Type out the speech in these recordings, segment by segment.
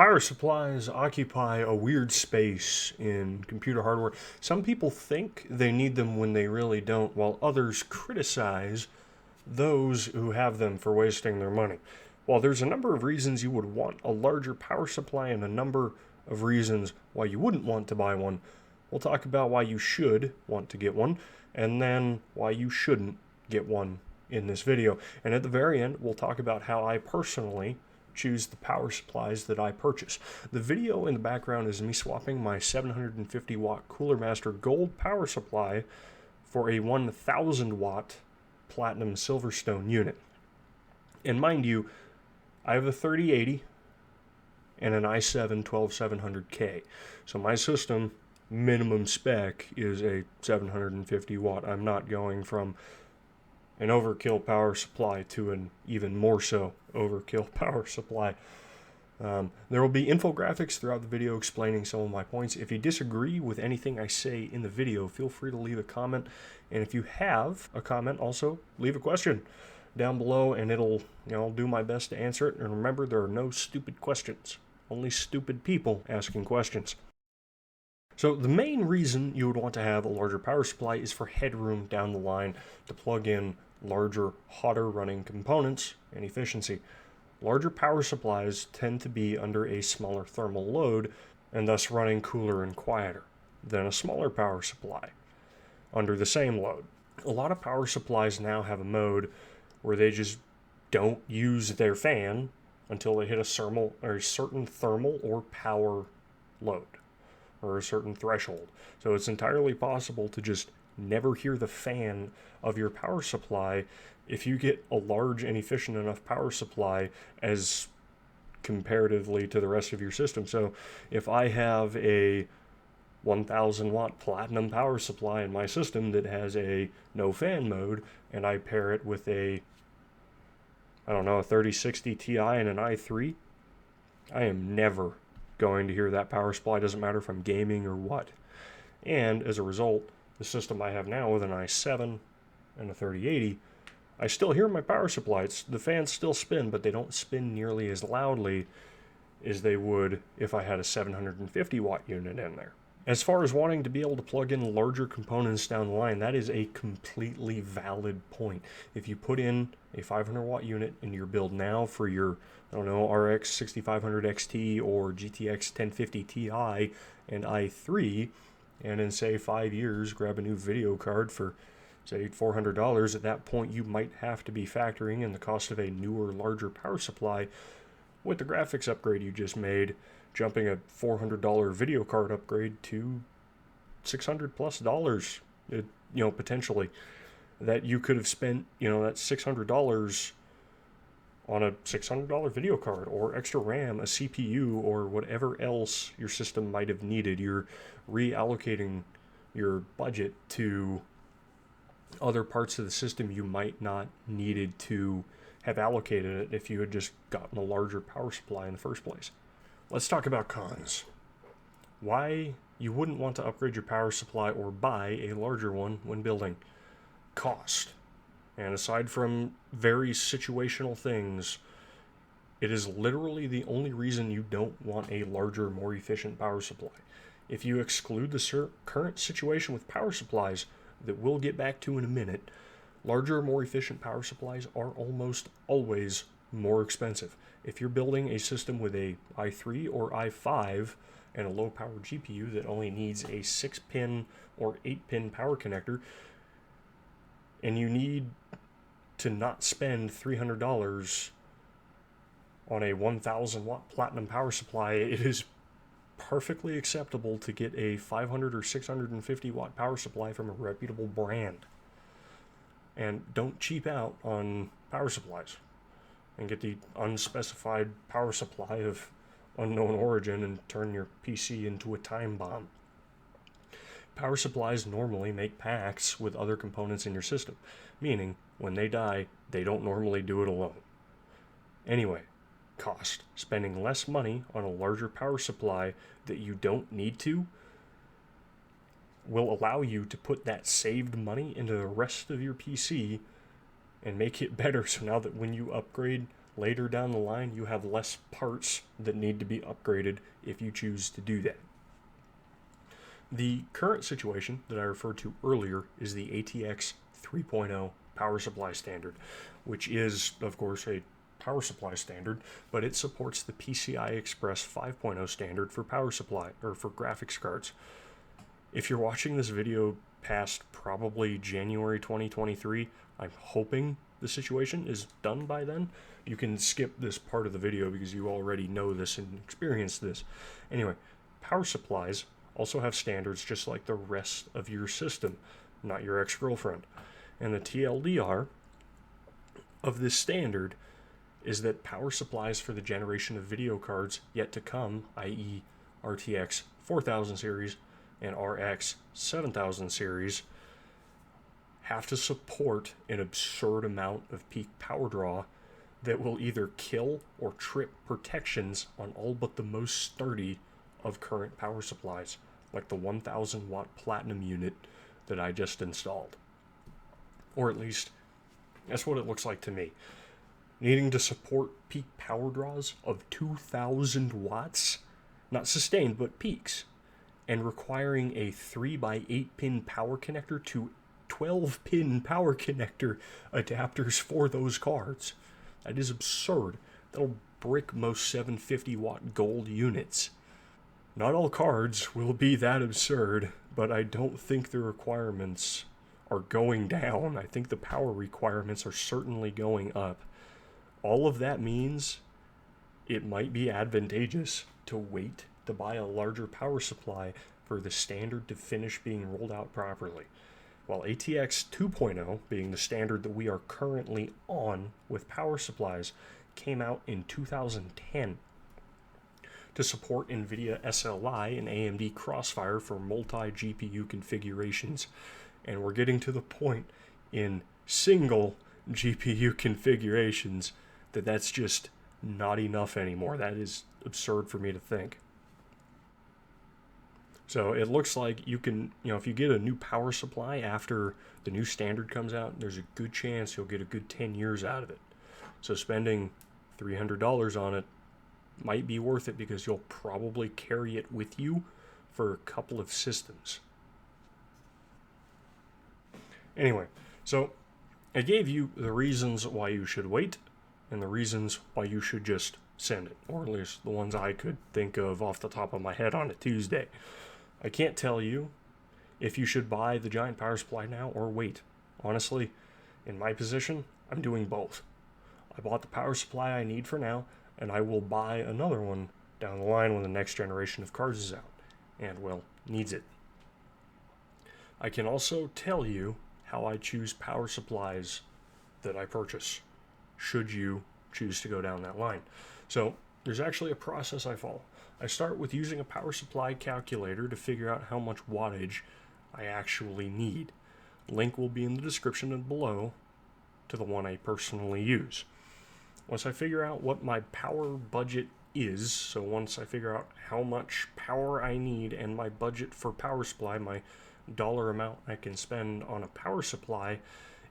Power supplies occupy a weird space in computer hardware. Some people think they need them when they really don't, while others criticize those who have them for wasting their money. While there's a number of reasons you would want a larger power supply and a number of reasons why you wouldn't want to buy one, we'll talk about why you should want to get one, and then why you shouldn't get one in this video. And at the very end, we'll talk about how I personally choose the power supplies that I purchase. The video in the background is me swapping my 750 watt Cooler Master Gold power supply for a 1000 watt Platinum Silverstone unit. And mind you, I have a 3080 and an i7 12700K. So my system minimum spec is a 750 watt. I'm not going from an overkill power supply to an even more so overkill power supply. There will be infographics throughout the video explaining some of my points. If you disagree with anything I say in the video, feel free to leave a comment. And if you have a comment, also leave a question down below, and I'll do my best to answer it. And remember, there are no stupid questions, only stupid people asking questions. So the main reason you would want to have a larger power supply is for headroom down the line to plug in larger, hotter running components and efficiency. Larger power supplies tend to be under a smaller thermal load and thus running cooler and quieter than a smaller power supply under the same load. A lot of power supplies now have a mode where they just don't use their fan until they hit a certain thermal or power load or a certain threshold. So it's entirely possible to just never hear the fan of your power supply if you get a large and efficient enough power supply as comparatively to the rest of your system. So if I have a 1000 watt Platinum power supply in my system that has a no fan mode, and I pair it with a 3060 Ti and an i3, I am never going to hear that power supply. Doesn't matter if I'm gaming or what. And as a result, the system I have now with an i7 and a 3080, I still hear my power supply. The fans still spin, but they don't spin nearly as loudly as they would if I had a 750 watt unit in there. As far as wanting to be able to plug in larger components down the line, that is a completely valid point. If you put in a 500 watt unit in your build now for your, RX 6500 XT or GTX 1050 Ti and i3, and in say 5 years grab a new video card for say $400, at that point you might have to be factoring in the cost of a newer, larger power supply with the graphics upgrade you just made, jumping a $400 video card upgrade to $600+ potentially, that you could have spent that $600 on a $600 video card or extra RAM, a CPU, or whatever else your system might have needed. You're reallocating your budget to other parts of the system you might not needed to have allocated it if you had just gotten a larger power supply in the first place. Let's talk about cons. Why you wouldn't want to upgrade your power supply or buy a larger one when building. Cost. And aside from very situational things, it is literally the only reason you don't want a larger, more efficient power supply. If you exclude the current situation with power supplies that we'll get back to in a minute, larger, more efficient power supplies are almost always more expensive. If you're building a system with a i3 or i5 and a low power GPU that only needs a 6-pin or 8-pin power connector, and you need to not spend $300 on a 1000 watt Platinum power supply, it is perfectly acceptable to get a 500 or 650 watt power supply from a reputable brand. And don't cheap out on power supplies and get the unspecified power supply of unknown origin and turn your PC into a time bomb. Power supplies normally make pacts with other components in your system, meaning when they die, they don't normally do it alone. Anyway, cost. Spending less money on a larger power supply that you don't need to will allow you to put that saved money into the rest of your PC and make it better. So now that when you upgrade Later down the line, you have less parts that need to be upgraded if you choose to do that. The current situation that I referred to earlier is the ATX 3.0 power supply standard, which is, of course, a power supply standard, but it supports the PCI Express 5.0 standard for power supply, or for graphics cards. If you're watching this video past probably January 2023, I'm hoping the situation is done by then. You can skip this part of the video because you already know this and experienced this. Anyway, power supplies also have standards just like the rest of your system, not your ex-girlfriend. And the TLDR of this standard is that power supplies for the generation of video cards yet to come, i.e. RTX 4000 series and RX 7000 series, have to support an absurd amount of peak power draw that will either kill or trip protections on all but the most sturdy of current power supplies, like the 1000 watt platinum unit that I just installed. Or at least, that's what it looks like to me. Needing to support peak power draws of 2000 watts, not sustained, but peaks, and requiring a 3x8 pin power connector to 12 pin power connector adapters for those cards. That is absurd. That'll brick most 750 watt gold units. Not all cards will be that absurd, but I don't think the requirements are going down. I think the power requirements are certainly going up. All of that means it might be advantageous to wait to buy a larger power supply for the standard to finish being rolled out properly. While ATX 2.0, being the standard that we are currently on with power supplies, came out in 2010 to support NVIDIA SLI and AMD Crossfire for multi-GPU configurations. And we're getting to the point in single GPU configurations that's just not enough anymore. That is absurd for me to think. So it looks like you can, if you get a new power supply after the new standard comes out, there's a good chance you'll get a good 10 years out of it. So spending $300 on it might be worth it because you'll probably carry it with you for a couple of systems. Anyway, so I gave you the reasons why you should wait and the reasons why you should just send it, or at least the ones I could think of off the top of my head on a Tuesday. I can't tell you if you should buy the giant power supply now or wait. Honestly, in my position, I'm doing both. I bought the power supply I need for now, and I will buy another one down the line when the next generation of cards is out, and, well, needs it. I can also tell you how I choose power supplies that I purchase, should you choose to go down that line. So, there's actually a process I follow. I start with using a power supply calculator to figure out how much wattage I actually need. Link will be in the description and below to the one I personally use. Once I figure out what my power budget is, so once I figure out how much power I need and my budget for power supply, my dollar amount I can spend on a power supply,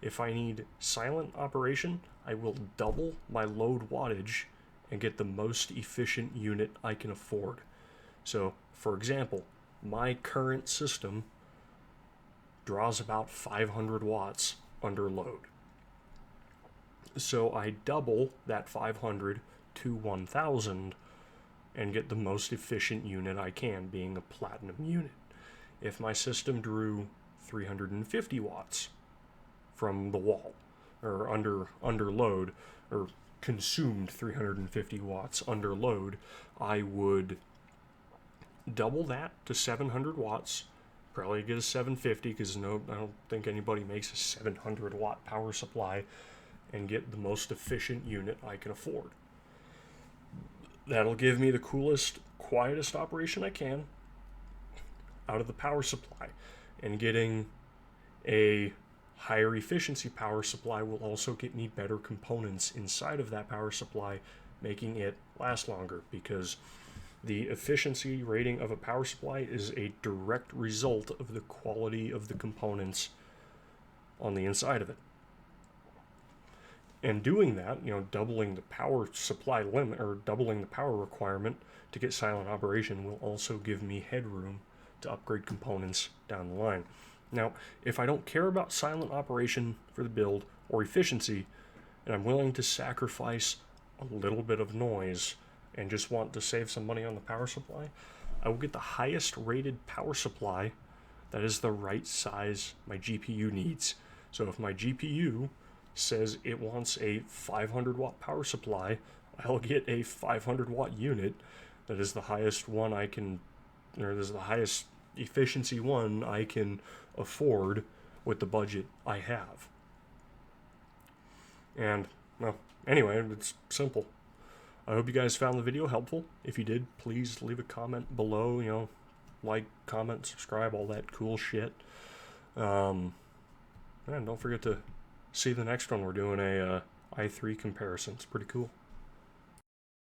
if I need silent operation, I will double my load wattage and get the most efficient unit I can afford. So, for example, my current system draws about 500 watts under load. So I double that 500 to 1000 and get the most efficient unit I can, being a platinum unit. If my system drew 350 watts from the wall, or under load, or consumed 350 watts under load, I would double that to 700 watts, probably get a 750 because I don't think anybody makes a 700 watt power supply, and get the most efficient unit I can afford. That'll give me the coolest, quietest operation I can out of the power supply, and getting a higher efficiency power supply will also get me better components inside of that power supply, making it last longer, because the efficiency rating of a power supply is a direct result of the quality of the components on the inside of it. And doing that, doubling the power supply limit or doubling the power requirement to get silent operation will also give me headroom to upgrade components down the line. Now, if I don't care about silent operation for the build or efficiency, and I'm willing to sacrifice a little bit of noise and just want to save some money on the power supply, I will get the highest rated power supply that is the right size my GPU needs. So if my GPU says it wants a 500 watt power supply, I'll get a 500 watt unit that is the highest one I can, or is the highest efficiency one I can afford with the budget I have. And, well, anyway, it's simple. I hope you guys found the video helpful. If you did, please leave a comment below, like, comment, subscribe, all that cool shit. And don't forget to see the next one. We're doing a i3 comparison. It's pretty cool.